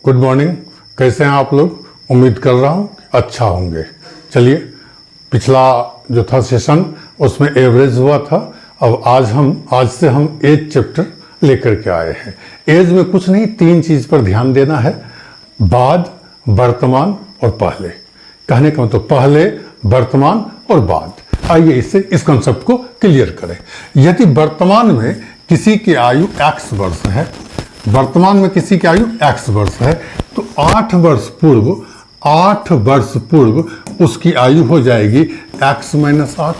Good morning. कैसे हैं आप लोग? उम्मीद कर रहा हूँ अच्छा होंगे। चलिए, पिछला जो था सेशन उसमें एवरेज हुआ था। अब आज से हम एज चैप्टर लेकर के आए हैं। एज में कुछ नहीं, तीन चीज पर ध्यान देना है: बाद, वर्तमान और पहले। कहने का मतलब पहले, वर्तमान और बाद। आइए इस कंसेप्ट को क्लियर करें। यदि वर्तमान में किसी की आयु x वर्ष है, वर्तमान में किसी की आयु x वर्ष है, तो 8 वर्ष पूर्व उसकी आयु हो जाएगी x - 8।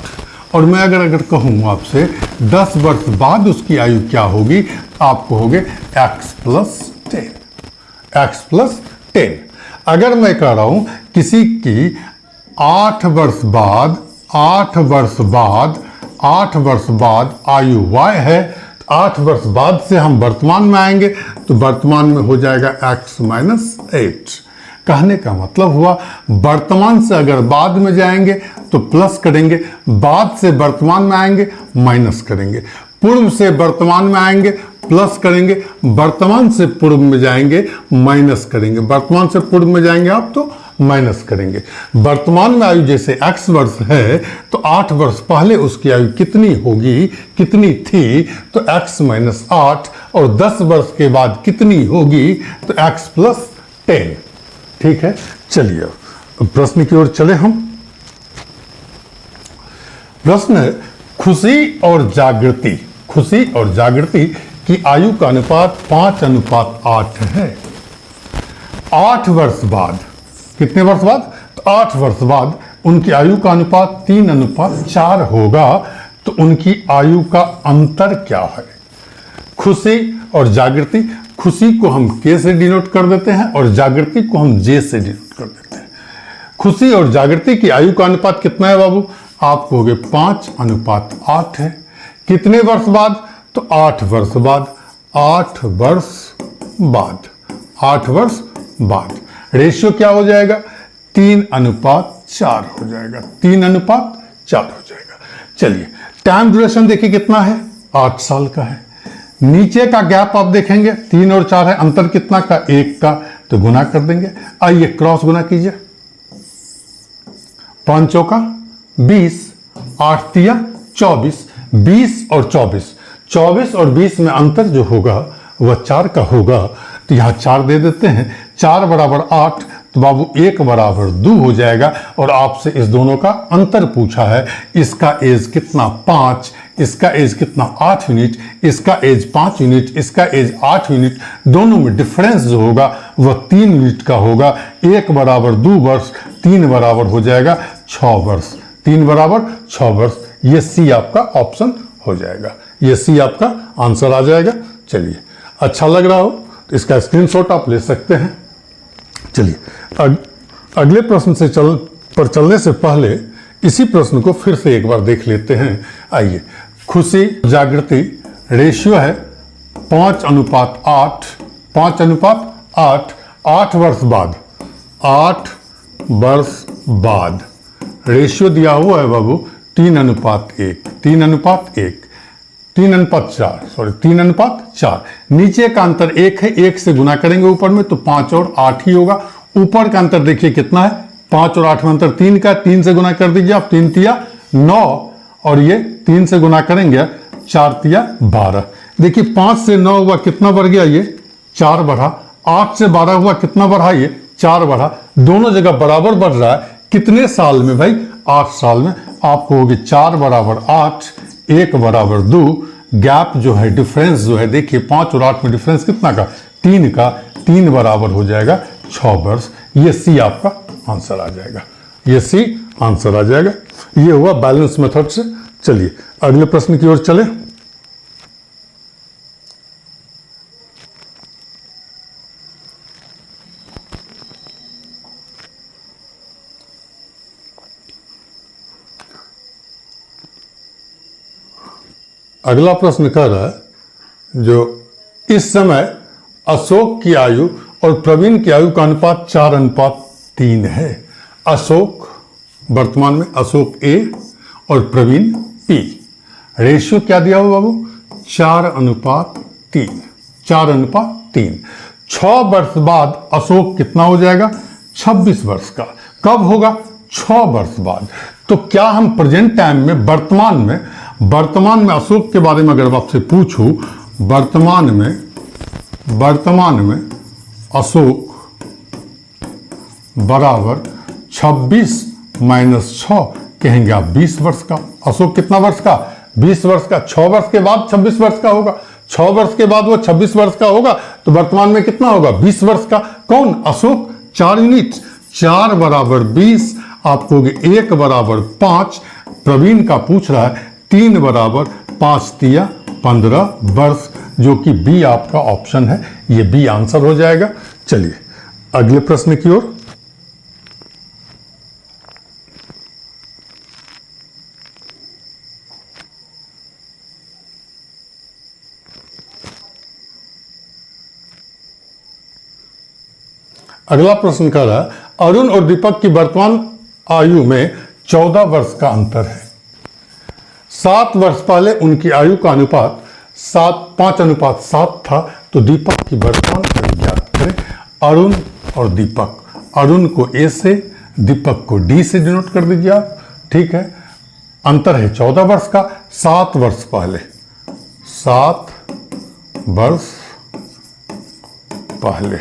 और मैं अगर कहूँ आपसे 10 वर्ष बाद उसकी आयु क्या होगी, आप कहोगे x + 10। अगर मैं कह रहा हूँ किसी की 8 वर्ष बाद आयु y है, 8 वर्ष बाद से हम वर्तमान में आएंगे तो वर्तमान में हो जाएगा x - 8। कहने का मतलब हुआ वर्तमान से अगर बाद में जाएंगे तो प्लस करेंगे, बाद से वर्तमान में आएंगे माइनस करेंगे, पूर्व से वर्तमान में आएंगे प्लस करेंगे, वर्तमान से पूर्व में जाएंगे माइनस करेंगे, वर्तमान से पूर्व में जाएंगे आप तो माइनस करेंगे। वर्तमान में आयु जैसे x वर्ष है तो 8 वर्ष पहले उसकी आयु कितनी होगी, कितनी थी, तो x - 8। और 10 वर्ष के बाद कितनी होगी, तो x + 10। ठीक है, चलिए अब प्रश्न की ओर चले हम। प्रश्न है, खुशी और जागृति की आयु का अनुपात 5:8 है। 8 वर्ष बाद, कितने वर्ष बाद, तो 8 वर्ष बाद उनकी आयु का अनुपात 3:4 होगा। तो उनकी आयु का अंतर क्या है? खुशी और जागृति, खुशी को हम K से डिनोट कर देते हैं और जागृति को हम J से डिनोट कर देते हैं। खुशी और जागृति की आयु का अनुपात कितना है बाबू? आप कहोगे 5:8 है। कितने वर्ष बाद, तो 8 वर्ष बाद। 8 वर्ष बाद रेशियो क्या हो जाएगा? 3:4 हो जाएगा। 3:4 हो जाएगा। चलिए, टाइम ड्यूरेशन देखिए कितना है, 8 साल का है। नीचे का गैप आप देखेंगे 3 और 4 है, अंतर कितना का, 1 का, तो गुना कर देंगे। आइए क्रॉस गुना कीजिए। 5 चौका 20, 8 तिया 24, 20 और 24 और 20 में अंतर जो होगा वह 4 का होगा। तो यहाँ 4 दे देते हैं। 4 = 8, तो बाबू 1 = 2 हो जाएगा। और आपसे इस दोनों का अंतर पूछा है। इसका एज कितना, 5, इसका एज कितना, 8 यूनिट, इसका एज 5 यूनिट, इसका एज 8 यूनिट। दोनों में डिफरेंस जो होगा वह 3 यूनिट का होगा। 1 = 2 वर्ष, 3 बराबर हो जाएगा 6 वर्ष। 3 = 6 वर्ष। ये सी आपका ऑप्शन हो जाएगा, ये सी आपका आंसर आ जाएगा। चलिए, अच्छा लग रहा हो तो इसका स्क्रीनशॉट आप ले सकते हैं। चलिए, अगले प्रश्न से चलने से पहले इसी प्रश्न को फिर से एक बार देख लेते हैं। आइए, खुशी जागृति रेशियो है 5:8। 5:8। 8 वर्ष बाद, 8 वर्ष बाद रेशियो दिया हुआ है बाबू 3:1। 3:4। नीचे का अंतर 1 है, 1 से गुना करेंगे ऊपर में तो 5 और 8 ही होगा। ऊपर का अंतर देखिए कितना है, 5 और 8 में अंतर 3 का, 3 से गुना कर दीजिए आप, 3 तिया 9 और ये 3 से गुना करेंगे 4 तिया 12। देखिए 5 से 9 हुआ, कितना बढ़ गया, ये 4 बढ़ा। 8 से 12 हुआ, कितना बढ़ा, ये 4 बढ़ा। दोनों जगह बराबर बढ़ रहा है। कितने साल में भाई? 8 साल में। आप कहोगे 4 = 8, 1 = 2। गैप जो है, डिफरेंस जो है, देखिए 5 और 8 में डिफरेंस कितना का, 3 का। 3 बराबर हो जाएगा 6 वर्ष। ये सी आपका आंसर आ जाएगा, ये सी आंसर आ जाएगा। ये हुआ बैलेंस मेथड से। चलिए अगले प्रश्न की ओर चले। अगला प्रश्न कह रहा है, जो इस समय अशोक की आयु और प्रवीण की आयु का अनुपात 4:3 है। अशोक वर्तमान में, अशोक A और प्रवीण P। रेशियो क्या दिया हुआ बाबू? 4:3। 4:3। 6 वर्ष बाद अशोक कितना हो जाएगा? 26 वर्ष का। कब होगा? 6 वर्ष बाद। तो क्या हम प्रेजेंट टाइम में, वर्तमान में अशोक के बारे में अगर आपसे पूछूं, वर्तमान में अशोक बराबर 26 माइनस 6 कहेंगे आप 20 वर्ष का। अशोक कितना वर्ष का? 20 वर्ष का। 6 वर्ष के बाद 26 वर्ष का होगा, 6 वर्ष के बाद वो 26 वर्ष का होगा, तो वर्तमान में कितना होगा? 20 वर्ष का। कौन? अशोक। 4 यूनिट, 4 बराबर 20, आपको 1 बराबर 5, प्रवीण का पूछ रहा है 3 बराबर 5 तिया 15 वर्ष, जो कि बी आपका ऑप्शन है, ये बी आंसर हो जाएगा। चलिए अगले प्रश्न की ओर। अगला प्रश्न कर रहा है, अरुण और दीपक की वर्तमान आयु में 14 वर्ष का अंतर है। 7 वर्ष पहले उनकी आयु का अनुपात 5:7 था, तो दीपक की वर्तमान आयु ज्ञात करें। अरुण और दीपक, अरुण को ए से, दीपक को डी से डिनोट कर दीजिए आप, ठीक है। अंतर है 14 वर्ष का। 7 वर्ष पहले, 7 वर्ष पहले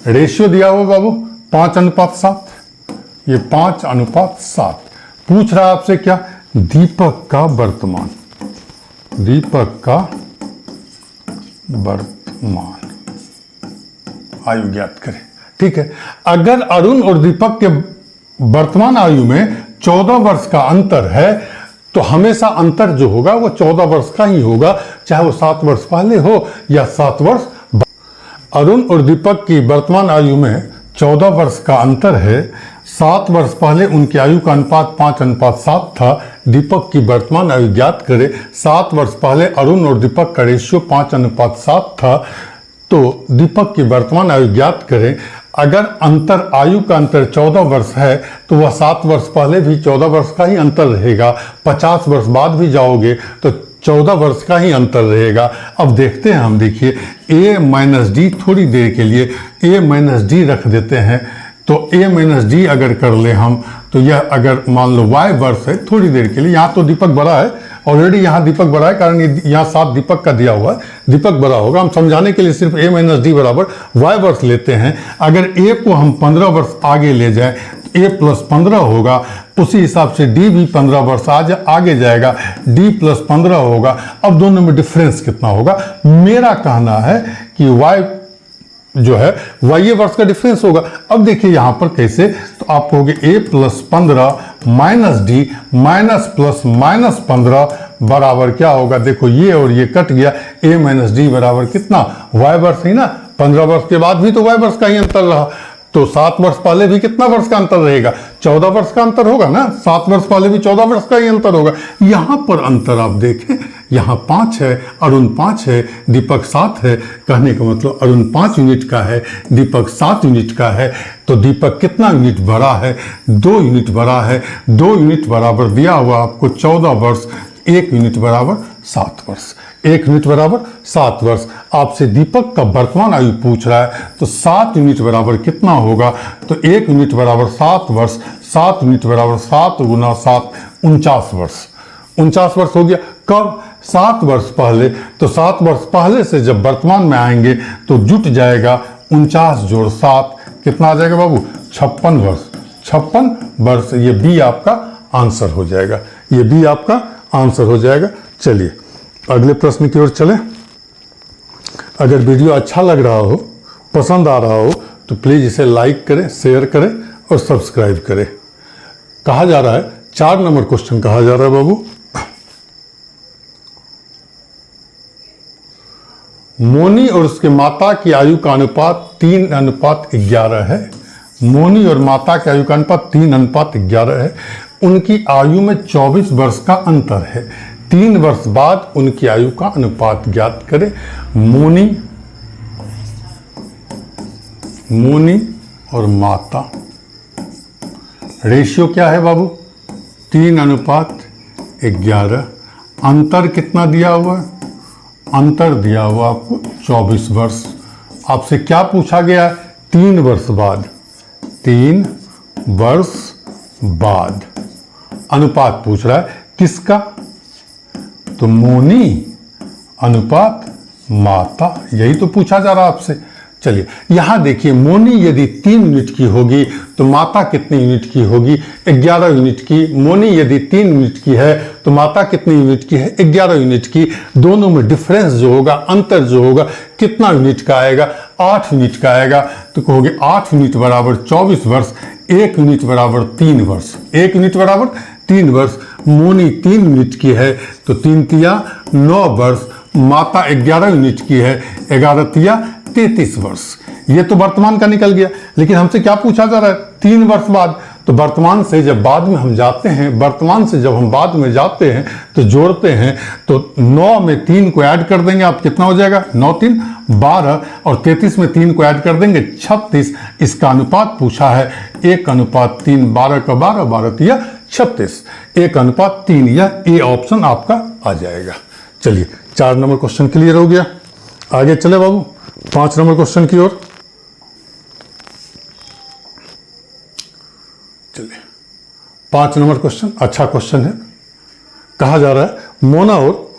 रेशियो दिया हुआ बाबू 5:7, ये 5:7। पूछ रहा है आपसे क्या? दीपक का वर्तमान, दीपक का वर्तमान आयु ज्ञात करें, ठीक है। अगर अरुण और दीपक के वर्तमान आयु में 14 वर्ष का अंतर है, तो हमेशा अंतर जो होगा वो 14 वर्ष का ही होगा, चाहे वो 7 वर्ष पहले हो या 7 वर्ष। अरुण और दीपक की वर्तमान आयु में 14 वर्ष का अंतर है। 7 वर्ष पहले उनकी आयु का अनुपात 5:7 था। दीपक की वर्तमान आयु ज्ञात करें। 7 वर्ष पहले अरुण और दीपक का रेशियो 5:7 था, तो दीपक की वर्तमान आयु ज्ञात करें। अगर अंतर, आयु का अंतर 14 वर्ष है, तो वह 7 वर्ष पहले भी 14 वर्ष का ही अंतर रहेगा। 50 वर्ष बाद भी जाओगे तो 14 वर्ष का ही अंतर रहेगा। अब देखते हैं हम, देखिए a माइनस डी, थोड़ी देर के लिए a माइनस डी रख देते हैं, तो a माइनस डी अगर कर ले हम, तो यह अगर मान लो y वर्ष है, थोड़ी देर के लिए, यहाँ तो दीपक बड़ा है ऑलरेडी, यहाँ दीपक बड़ा है, कारण यहाँ 7 दीपक का दिया हुआ है, दीपक बड़ा होगा। हम समझाने के लिए सिर्फ a माइनस डी बराबर y वर्ष लेते हैं। अगर a को हम 15 वर्ष आगे ले जाएं, a प्लस 15 होगा, उसी हिसाब से d भी 15 वर्ष आगे जाएगा, d प्लस 15 होगा। अब दोनों में डिफरेंस कितना होगा? मेरा कहना है कि y जो है y वर्ष का डिफरेंस होगा। अब देखिए यहाँ पर कैसे, तो आप कहोगे a plus 15 minus D minus plus minus 15 बराबर क्या होगा? देखो ये और ये कट गया, a माइनस डी बराबर कितना? y वर्ष ही ना। 15 वर्ष के बाद भी तो y वर्ष का ही अंतर रहा, तो 7 वर्ष पहले भी कितना वर्ष का अंतर रहेगा? 14 वर्ष का अंतर होगा ना। 7 वर्ष पहले भी 14 वर्ष का ही अंतर होगा। यहाँ पर अंतर आप देखें, यहाँ 5 है, अरुण 5 है, दीपक 7 है। कहने का मतलब अरुण 5 यूनिट का है, दीपक 7 यूनिट का है। तो दीपक कितना यूनिट बड़ा है? 2 यूनिट बड़ा है। 2 यूनिट बराबर दिया हुआ आपको 14 वर्ष, 1 यूनिट बराबर 7 वर्ष, 1 यूनिट बराबर 7 वर्ष। आपसे दीपक का वर्तमान आयु पूछ रहा है, तो 7 यूनिट बराबर कितना होगा? तो 1 यूनिट बराबर 7 वर्ष, 7 यूनिट बराबर 7 गुना 7, 49 वर्ष। 49 वर्ष हो गया। कब? 7 वर्ष पहले। तो 7 वर्ष पहले से जब वर्तमान में आएंगे तो जुट जाएगा 49 जोड़ 7, कितना आ जाएगा बाबू? 56 वर्ष। 56 वर्ष, ये बी आपका आंसर हो जाएगा, ये बी आपका आंसर हो जाएगा। चलिए अगले प्रश्न की ओर चलें। अगर वीडियो अच्छा लग रहा हो, पसंद आ रहा हो, तो प्लीज़ इसे लाइक करें, शेयर करें और सब्सक्राइब करें। कहा जा रहा है, 4 नंबर क्वेश्चन कहा जा रहा है बाबू, मोनी और उसके माता की आयु का अनुपात 3:11 है। मोनी और माता की आयु का अनुपात 3:11 है। उनकी आयु में 24 वर्ष का अंतर है। 3 वर्ष बाद उनकी आयु का अनुपात ज्ञात करें। मोनी और माता, रेशियो क्या है बाबू? 3:11। अंतर कितना दिया हुआ है? अंतर दिया हुआ आपको 24 वर्ष। आपसे क्या पूछा गया? 3 वर्ष बाद, 3 वर्ष बाद अनुपात पूछ रहा है किसका? तो मोनी अनुपात माता, यही तो पूछा जा रहा है आपसे। चलिए यहां देखिए, मोनी यदि 3 यूनिट की होगी तो माता कितनी यूनिट की होगी? 11 यूनिट की। मोनी यदि 3 यूनिट की है तो माता कितनी यूनिट की है? 11 यूनिट की। दोनों में डिफरेंस जो होगा, अंतर जो होगा, कितना यूनिट का आएगा? 8 यूनिट का आएगा। तो कहोगे 8 यूनिट बराबर 24 वर्ष, 1 यूनिट बराबर 3 वर्ष, 1 यूनिट बराबर 3 वर्ष। मोनी 3 यूनिट की है तो 3 तिया 9 वर्ष, माता 11 यूनिट की है, 11 तिया 33 वर्ष। ये तो वर्तमान का निकल गया, लेकिन हमसे क्या पूछा जा रहा है? 3 वर्ष बाद। तो वर्तमान से जब बाद में हम जाते हैं, वर्तमान से जब हम बाद में जाते हैं तो जोड़ते हैं, तो 9 में 3 को ऐड कर देंगे, आप कितना हो जाएगा? 9 3 12, और 33 में 3 को ऐड कर देंगे 36। इसका अनुपात पूछा है 1:3, 12 का 12, 12 तिया 36, 1:3। यह ए ऑप्शन आपका आ जाएगा। चलिए 4 नंबर क्वेश्चन क्लियर हो गया। आगे चले बाबू 5 नंबर क्वेश्चन की ओर। चलिए 5 नंबर क्वेश्चन अच्छा क्वेश्चन है। कहा जा रहा है मोना और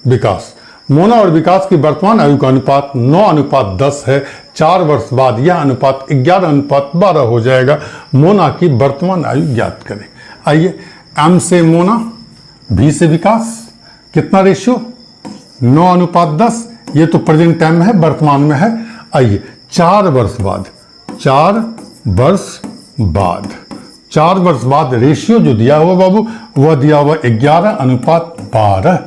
विकास, मोना और विकास की वर्तमान आयु का अनुपात 9:10 है। 4 वर्ष बाद यह अनुपात 11:12 हो जाएगा। मोना की वर्तमान आयु ज्ञात करें। आइए, एम से मोना, भी से विकास, कितना रेशियो? 9:10। ये तो प्रेजेंट टाइम में है, वर्तमान में है। आइए 4 वर्ष बाद, 4 वर्ष बाद, 4 वर्ष बाद रेशियो जो दिया हुआ बाबू, वह दिया हुआ 11:12।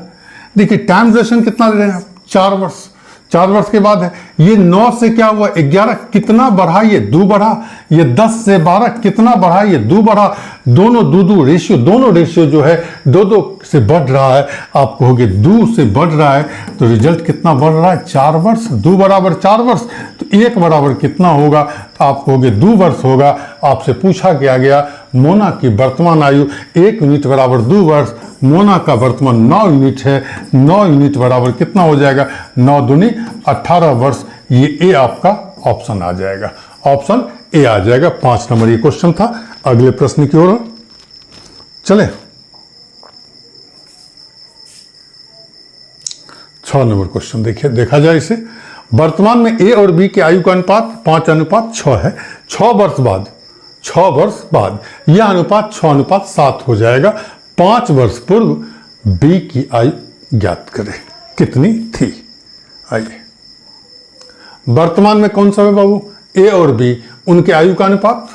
देखिए टाइम ड्यूरेशन कितना दे रहे हैं आप? 4 वर्ष। 4 वर्ष के बाद है ये 9 से क्या हुआ? 11 कितना बढ़ा? ये 2 बढ़ा। ये 10 से 12 कितना बढ़ा? ये 2 बढ़ा। दोनों 2 रेशियो, दोनों रेशियो जो है 2 से बढ़ रहा है। आप कहोगे 2 से बढ़ रहा है तो रिजल्ट कितना बढ़ रहा है? 4 वर्ष। 2 बराबर 4 वर्ष, तो 1 बराबर कितना होगा? तो आप कहोगे 2 वर्ष होगा। आपसे पूछा गया मोना की वर्तमान आयु 1 यूनिट बराबर 2 वर्ष। मोना का वर्तमान 9 यूनिट है, 9 यूनिट बराबर कितना हो जाएगा? 9 दूनी 18 वर्ष। ये ए आपका ऑप्शन आ जाएगा, ऑप्शन ए आ जाएगा। 5 नंबर ये क्वेश्चन था। अगले प्रश्न की ओर चले। 6 नंबर क्वेश्चन देखिए, देखा जाए इसे। वर्तमान में ए और बी के आयु का अनुपात 5:6 है। 6 वर्ष बाद, 6 वर्ष बाद यह अनुपात 6:7 हो जाएगा। 5 वर्ष पूर्व बी की आयु ज्ञात करें, कितनी थी? आइए, वर्तमान में कौन सा है बाबू? ए और बी, उनके आयु का अनुपात,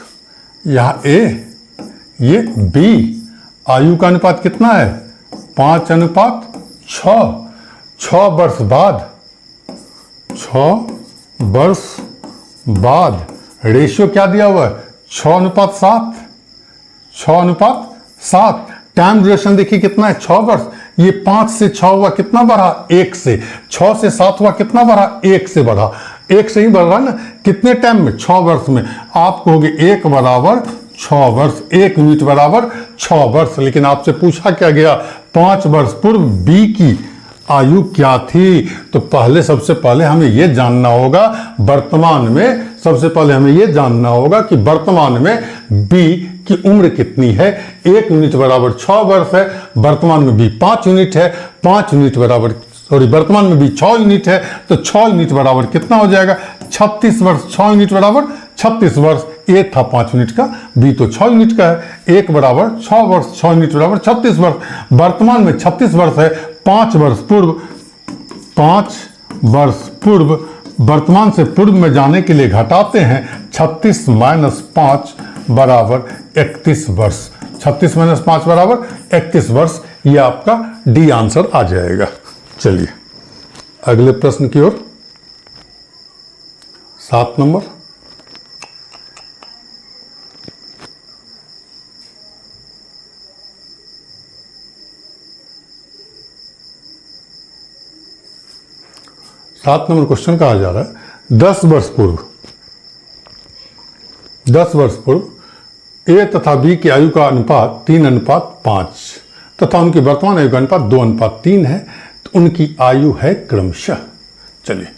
यह ए, ये बी, आयु का अनुपात कितना है? 5:6। 6 वर्ष बाद, 6 वर्ष बाद रेशियो क्या दिया हुआ है? 6:7, 6:7। टाइम ड्यूरेशन देखिए कितना है? 6 वर्ष। ये 5 से 6 हुआ, कितना बढ़ा? 1 से। 6 से 7 हुआ, कितना बढ़ा? 1 से बढ़ा। 1 से ही बढ़ रहा है ना। कितने टाइम में? 6 वर्ष में। आप कहोगे 1 बराबर 6 वर्ष, 1 यूनिट बराबर 6 वर्ष। लेकिन आपसे पूछा क्या गया? 5 वर्ष पूर्व बी की आयु क्या थी? तो पहले, सबसे पहले हमें यह जानना होगा वर्तमान में, सबसे पहले हमें यह जानना होगा कि वर्तमान में बी की उम्र कितनी है। 1 यूनिट बराबर 6 वर्ष है, वर्तमान में बी 5 यूनिट है। 5 यूनिट बराबर, सॉरी, वर्तमान में बी 6 यूनिट है, तो 6 यूनिट बराबर कितना हो जाएगा? 36 वर्ष। 6 यूनिट बराबर 36 वर्ष। ए था 5 यूनिट का, बी तो 6 यूनिट का है। 1 बराबर 6 वर्ष, 6 यूनिट बराबर 36 वर्ष। वर्तमान में 36 वर्ष है। 5 वर्ष पूर्व, 5 वर्ष पूर्व, वर्तमान से पूर्व में जाने के लिए घटाते हैं। 36 - 5 बराबर 31 वर्ष। 36 - 5 बराबर 31 वर्ष। ये आपका डी आंसर आ जाएगा। चलिए अगले प्रश्न की ओर। 7 नंबर। सात नंबर क्वेश्चन कहा जा रहा है 10 वर्ष पूर्व, 10 वर्ष पूर्व ए तथा बी की आयु का अनुपात 3:5 तथा उनकी वर्तमान आयु का अनुपात 2:3 है। तो उनकी आयु है क्रमशः। चलिए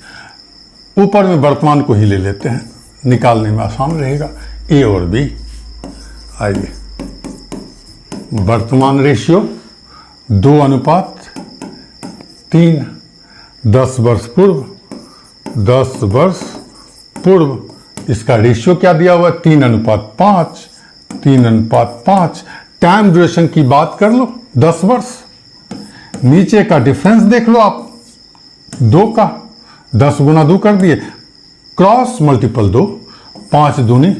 ऊपर में वर्तमान को ही ले लेते हैं, निकालने में आसान रहेगा। ए और बी, आइए वर्तमान रेशियो 2:3, 10 वर्ष पूर्व, 10 वर्ष पूर्व। इसका रेशियो क्या दिया हुआ है? 3:5, 3:5। टाइम ड्यूरेशन की बात कर लो 10 वर्ष। नीचे का डिफरेंस देख लो आप, 2 का, 10 गुना 2 कर दिए, क्रॉस मल्टीपल 2, 5 दूनी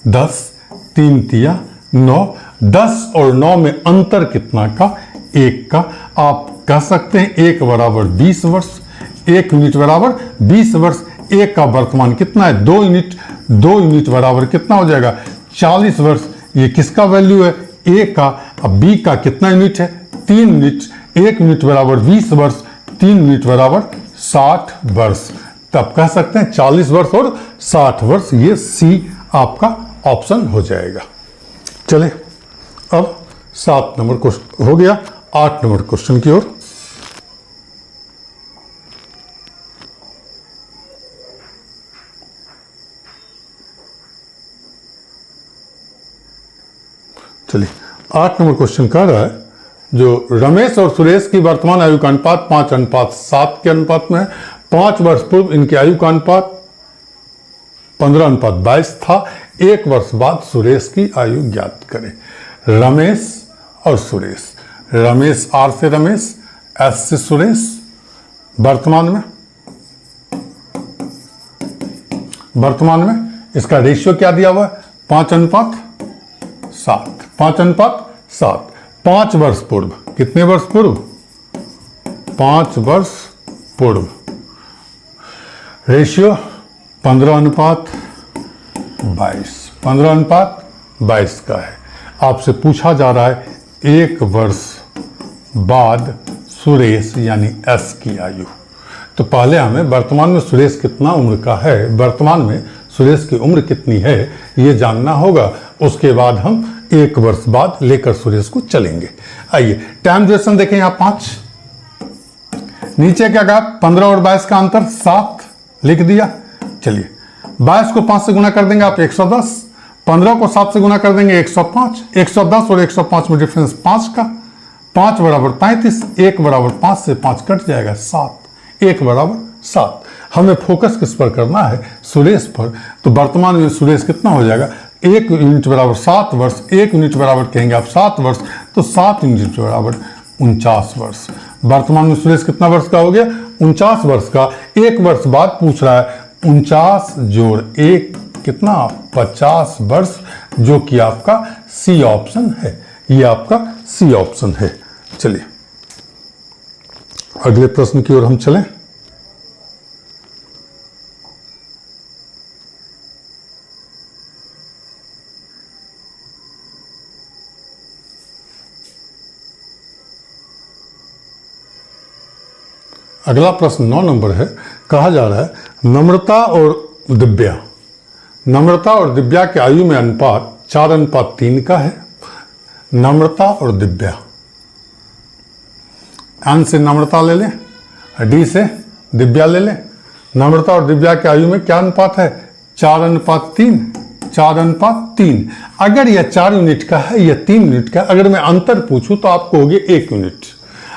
10, 3 तिया 9, 10 और 9 में अंतर कितना का? 1 का। आप कह सकते हैं 1 बराबर 20 वर्ष, 1 यूनिट बराबर 20 वर्ष। 1 का वर्तमान कितना है? 2 यूनिट, 2 यूनिट बराबर कितना हो जाएगा? 40 वर्ष। ये किसका वैल्यू है? ए का। अब बी का कितना यूनिट है? 3 यूनिट। 1 यूनिट बराबर 20 वर्ष, 3 यूनिट बराबर 60 वर्ष। तब कह सकते हैं 40 वर्ष और 60 वर्ष। ये सी आपका ऑप्शन हो जाएगा। चले अब 7 नंबर क्वेश्चन हो गया, 8 नंबर क्वेश्चन की ओर। चलिए 8 नंबर क्वेश्चन कह रहा है जो रमेश और सुरेश की वर्तमान आयु का अनुपात 5:7 के अनुपात में है। 5 वर्ष पूर्व इनकी आयु का अनुपात 15:22 था। 1 वर्ष बाद सुरेश की आयु ज्ञात करें। रमेश और सुरेश, रमेश आर से रमेश, एस से सुरेश। वर्तमान में इसका रेशियो क्या दिया हुआ है? 5:7, 5:7। 5 वर्ष पूर्व, कितने वर्ष पूर्व? 5 वर्ष पूर्व। रेशियो 15:22, 15:22 का है। आपसे पूछा जा रहा है 1 वर्ष बाद सुरेश यानी एस की आयु। तो पहले हमें वर्तमान में सुरेश कितना उम्र का है, वर्तमान में सुरेश की उम्र कितनी है ये जानना होगा। उसके बाद हम 1 वर्ष बाद लेकर सुरेश को चलेंगे। आइए टाइम ड्यूरेशन देखें, यहाँ 5, नीचे क्या कहा? 15 और 22 का अंतर 7 लिख दिया। चलिए 22 को 5 से गुना कर देंगे आप 110, 15 को 7 से गुना कर देंगे 105, 110 और 105 में डिफरेंस 5 का, 5 बराबर 35, 1 बराबर 5 से 5 कट जाएगा 7, 1 बराबर 7। हमें फोकस किस पर करना है? सुरेश पर। तो वर्तमान में सुरेश कितना हो जाएगा? 1 यूनिट बराबर 7 वर्ष, 1 यूनिट बराबर कहेंगे आप 7 वर्ष, तो 7 यूनिट बराबर 49 वर्ष। वर्तमान में सुरेश कितना वर्ष का हो गया? 49 वर्ष का। 1 वर्ष बाद पूछ रहा है 49 जोड़ 1 कितना? 50 वर्ष, जो कि आपका सी ऑप्शन है। ये आपका सी ऑप्शन है। चलिए अगले प्रश्न की ओर हम चलें। अगला प्रश्न 9 नंबर है। कहा जा रहा है नम्रता और दिव्या, नम्रता और दिव्या के आयु में अनुपात 4:3 का है। नम्रता और दिव्या, एन से नम्रता ले लें, डी से दिव्या ले लें। नम्रता और दिव्या के आयु में क्या अनुपात है? 4:3, 4:3। अगर यह 4 यूनिट का है, यह 3 यूनिट का है। अगर मैं अंतर पूछूं तो आपको होगी 1 यूनिट।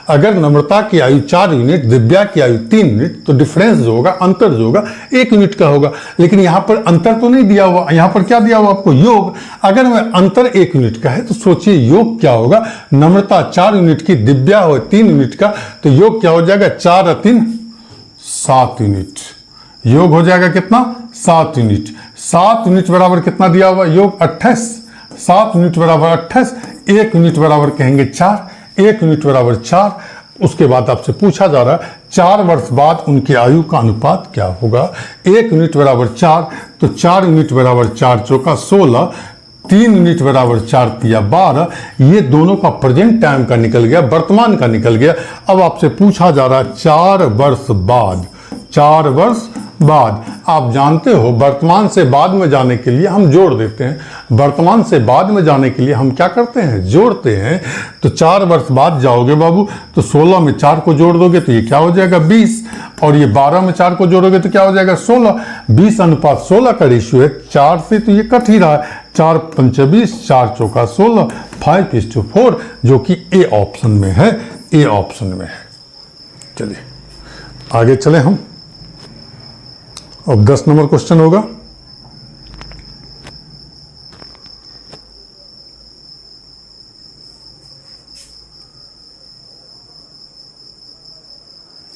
अगर नम्रता की आयु 4 यूनिट, दिव्या की आयु 3 यूनिट, तो डिफरेंस जो होगा, अंतर जो होगा 1 यूनिट का होगा। लेकिन यहाँ पर अंतर तो नहीं दिया हुआ, यहाँ पर क्या दिया हुआ आपको? योग। अगर मैं अंतर 1 यूनिट का है तो सोचिए योग क्या होगा? नम्रता 4 यूनिट की, दिव्या हो 3 यूनिट का, तो योग क्या हो जाएगा? 4 और 3 7 यूनिट। योग हो जाएगा कितना? 7 यूनिट। 7 यूनिट बराबर कितना दिया हुआ? योग 28। 7 यूनिट बराबर 28, 1 यूनिट बराबर कहेंगे 4, 1 यूनिट बराबर 4। उसके बाद आपसे पूछा जा रहा है 4 वर्ष बाद उनकी आयु का अनुपात क्या होगा? 1 यूनिट बराबर 4, तो 4 यूनिट बराबर 4 चौका 16, 3 यूनिट बराबर 4 तिया 12। ये दोनों का प्रेजेंट टाइम का निकल गया, वर्तमान का निकल गया। अब आपसे पूछा जा रहा है 4 वर्ष बाद, 4 वर्ष बाद। आप जानते हो वर्तमान से बाद में जाने के लिए हम जोड़ देते हैं, वर्तमान से बाद में जाने के लिए हम क्या करते हैं, जोड़ते हैं। तो 4 वर्ष बाद जाओगे बाबू तो 16 में 4 को जोड़ दोगे तो ये क्या हो जाएगा 20, और ये 12 में 4 को जोड़ोगे तो क्या हो जाएगा 16। 20:16 का रेशियो है 4 से, तो ये कट ही रहा है। 4 पंचे 20, 4 चौका 16, 5:4, जो कि ए ऑप्शन में है, ए ऑप्शन में है। चलिए आगे चले हम। अब 10 नंबर क्वेश्चन होगा।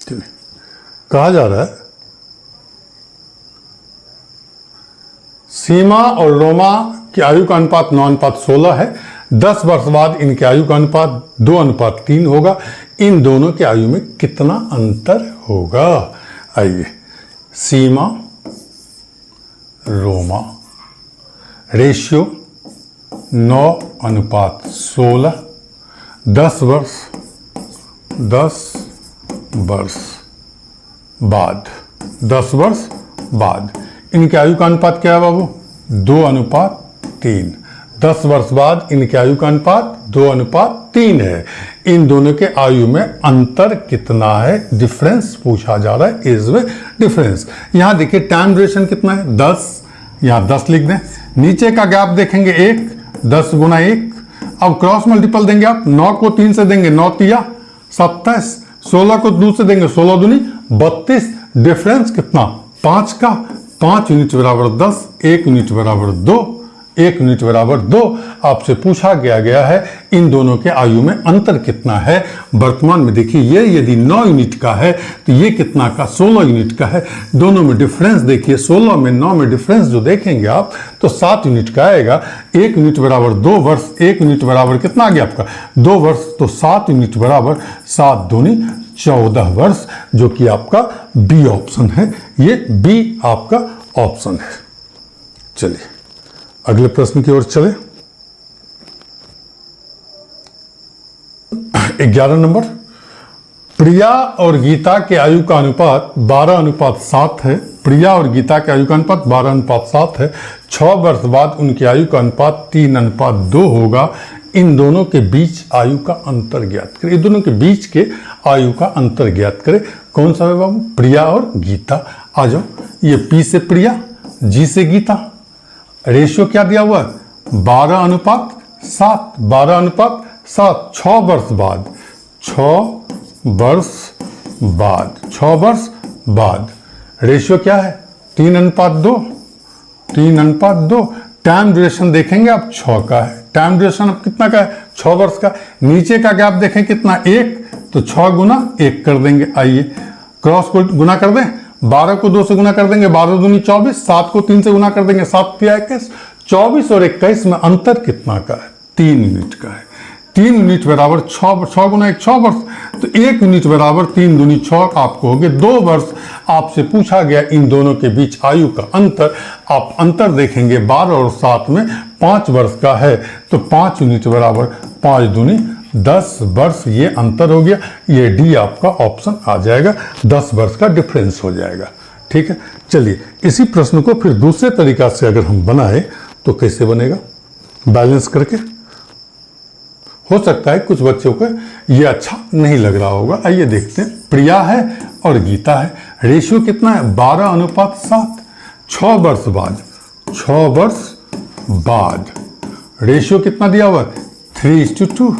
चलिए, कहा जा रहा है सीमा और रोमा की आयु का अनुपात 9:16 है। 10 वर्ष बाद इनके आयु का अनुपात 2:3 होगा। इन दोनों की आयु में कितना अंतर होगा? आइए, सीमा रोमा रेशियो 9:16, 10 वर्ष बाद, 10 वर्ष बाद इनके आयु का अनुपात क्या है बाबू? 2:3। 10 वर्ष बाद इनके आयु का अनुपात 2:3 है। इन दोनों के आयु में अंतर कितना है? डिफरेंस पूछा जा रहा है, एज में डिफरेंस। यहां देखिए टाइम ड्यूरेशन कितना है 10, यहां 10 लिख दें। नीचे का गैप देखेंगे 1, 10 गुना 1। अब क्रॉस मल्टीपल देंगे आप, 9 को 3 से देंगे 9 तिया 27, 16 को 2 से देंगे 16 दूनी 32। डिफरेंस कितना? 5 का। 5 यूनिट बराबर 10, 1 यूनिट बराबर 2, 1 यूनिट बराबर 2। आपसे पूछा गया है इन दोनों के आयु में अंतर कितना है। वर्तमान में देखिए ये यदि 9 यूनिट का है तो ये कितना का? 16 यूनिट का है। दोनों में डिफरेंस देखिए, 16 में 9 में डिफरेंस जो देखेंगे आप तो 7 यूनिट का आएगा। 1 यूनिट बराबर 2 वर्ष, 1 यूनिट बराबर कितना आ गया आपका? 2 वर्ष। तो 7 यूनिट बराबर 7 दूनी 14 वर्ष, जो कि आपका बी ऑप्शन है। ये बी आपका ऑप्शन है। चलिए अगले प्रश्न की ओर चले। 11 नंबर, प्रिया और गीता के आयु का अनुपात 12:7 है। प्रिया और गीता के आयु का अनुपात 12:7 है। 6 वर्ष बाद उनकी आयु का अनुपात 3:2 होगा। इन दोनों के बीच आयु का अंतर ज्ञात करें। इन दोनों के बीच के आयु का अंतर ज्ञात करें। कौन सा है बाबू? प्रिया और गीता। आ जाओ, ये पी से प्रिया, जी से गीता। रेशियो क्या दिया हुआ है? 12:7, 12:7। 6 वर्ष बाद, 6 वर्ष बाद रेशियो क्या है? 3:2, 3:2। टाइम ड्यूरेशन देखेंगे आप 6 का है। टाइम ड्यूरेशन अब कितना का है? 6 वर्ष का। नीचे का गैप देखें कितना? 1, तो 6 गुना 1 कर देंगे। आइए क्रॉस को गुना कर दें, 12 को 2 से गुना कर देंगे, 12 दूनी 24, 7 को 3 से गुना कर देंगे, 7 तिया 21। 24 और 21 में अंतर कितना का है? 3 यूनिट का है। 3 यूनिट बराबर 6 गुना 1 6 वर्ष, तो 1 यूनिट बराबर 3 दूनी 6, आपको हो गए 2 वर्ष। आपसे पूछा गया इन दोनों के बीच आयु का अंतर। आप अंतर देखेंगे 12 और 7 में 5 वर्ष का है, तो 5 यूनिट बराबर 5 दूनी 10 वर्ष। ये अंतर हो गया। ये डी आपका ऑप्शन आ जाएगा। 10 वर्ष का डिफरेंस हो जाएगा। ठीक है, चलिए इसी प्रश्न को फिर दूसरे तरीका से अगर हम बनाए तो कैसे बनेगा? बैलेंस करके। हो सकता है कुछ बच्चों को ये अच्छा नहीं लग रहा होगा। आइए देखते हैं। प्रिया है और गीता है। रेशियो कितना है? 12:7। 6 वर्ष बाद, 6 वर्ष बाद रेशियो कितना दिया हुआ है? 3:2।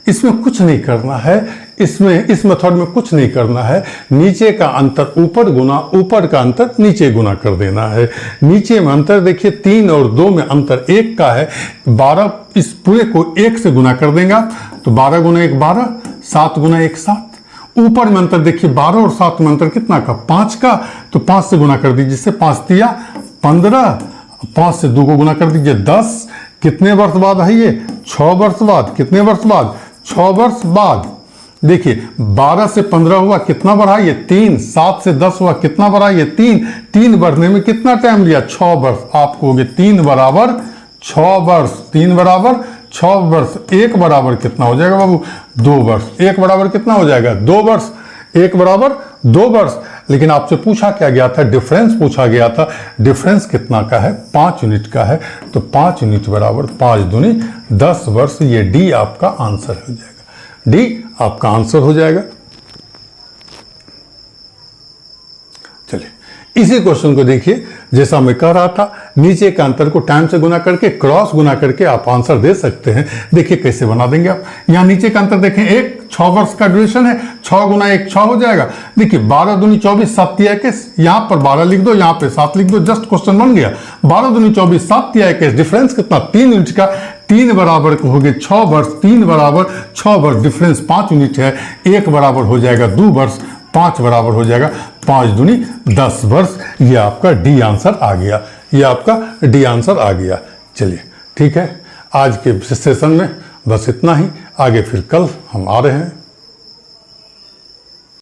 इसमें कुछ नहीं करना है, इसमें इस मेथड में कुछ नहीं करना है। नीचे का अंतर ऊपर गुना, ऊपर का अंतर नीचे गुना कर देना है। नीचे में अंतर देखिए 3 और 2 में अंतर 1 का है। 12, इस पूरे को 1 से गुना कर देंगे आप, तो 12 गुना 1 12, 7 गुना 1 7। ऊपर में अंतर देखिए 12 और 7 में अंतर कितना का? 5 का, तो 5 से गुना कर दीजिए, जिससे 5 तिया 15, 5 से 2 को गुना कर दीजिए 10। कितने वर्ष बाद है ये? 6 वर्ष बाद। कितने वर्ष बाद? 6 वर्ष बाद। देखिए 12 से 15 हुआ, कितना बढ़ा ये? 3। 7 से 10 हुआ, कितना बढ़ा ये? 3। 3 बढ़ने में कितना टाइम लिया? 6 वर्ष। आपको हो गए 3 बराबर 6 वर्ष। 3 बराबर 6 वर्ष। 1 बराबर कितना हो जाएगा बाबू? 2 वर्ष। 1 बराबर कितना हो जाएगा? 2 वर्ष। 1 बराबर 2 वर्ष। लेकिन आपसे पूछा क्या गया था, डिफरेंस पूछा गया था। डिफरेंस कितना का है, 5 यूनिट का है। तो 5 यूनिट बराबर 5 दूनी 10 वर्ष। ये डी आपका आंसर हो जाएगा, डी आपका आंसर हो जाएगा। चलिए इसी क्वेश्चन को देखिए, जैसा मैं कह रहा था, नीचे के अंतर को टाइम से गुना करके, क्रॉस गुना करके आप आंसर दे सकते हैं। देखिए कैसे बना देंगे आप। यहाँ नीचे का अंतर देखें, 6 वर्ष का ड्यूरेशन है, 6 गुना 1 6 हो जाएगा। देखिए 12 दूनी 24, 7 तिया 21, यहाँ पर 12 लिख दो, यहाँ पे 7 लिख दो, जस्ट क्वेश्चन बन गया। 12 दूनी 24, 7 तिया 21, डिफरेंस कितना, 3 यूनिट का। 3 बराबर हो गए 6 वर्ष, 3 बराबर 6 वर्ष, डिफरेंस 5 यूनिट है। 1 बराबर हो जाएगा 2 वर्ष, 5 बराबर हो जाएगा 5 दूनी 10 वर्ष। ये आपका डी आंसर आ गया, ये आपका डी आंसर आ गया। चलिए ठीक है, आज के सेशन में बस इतना ही। आगे फिर कल हम आ रहे हैं।